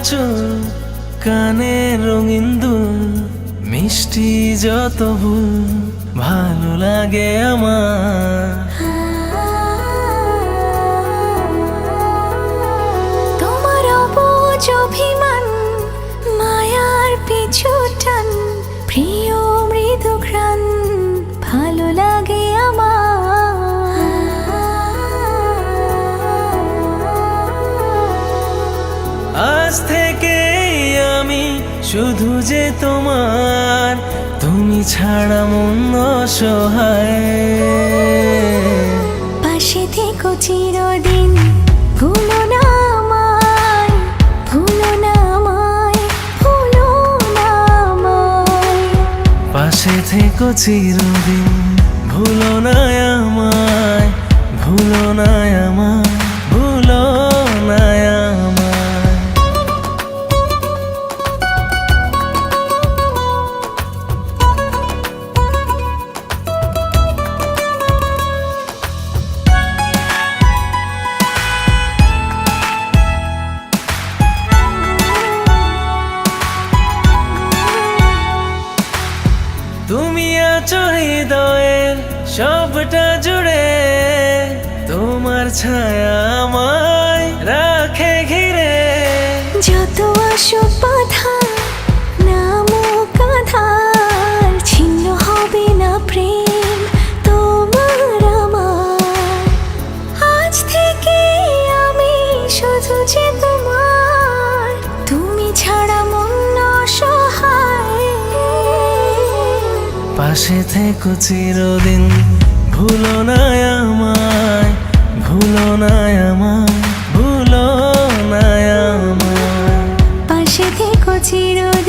চুল কানে রঙিন দুল মিষ্টি যত ভুল ভালো লাগে আমার। তোমার অবুঝ অভিমান মায়ার পিছু টান প্রিয় মৃদু ঘ্রাণ ভালো লাগে আমার। আজ থেকে আমি শুধু যে তোমার, তুমি ছাড়া মন অসহায়। পাশে থেকো চিরদিন, ভুলো না আমায়, ভুলো না আমায়, ভুলো না আমায়। পাশে থেকো চিরদিন, ভুলো না আমায়, ভুলো না আমায়, ভুলো না আমায়। তুমি আছো হৃদয়ের সবটা জুড়ে, তোমার ছায়া আমায় রাখে ঘিরে। যত আসুক বাধা নামুক আধার, ছিন্ন হবে না প্রেম তোমার আমার। আজ থেকে আমি শুধু যে তোমার, তুমি ছাড়া মন অসহায়। পাশে থেকো চিরদিন, ভুলো না আমায়, ভুলো না আমায়, ভুলো না আমায়। পাশে থেকো চিরদিন।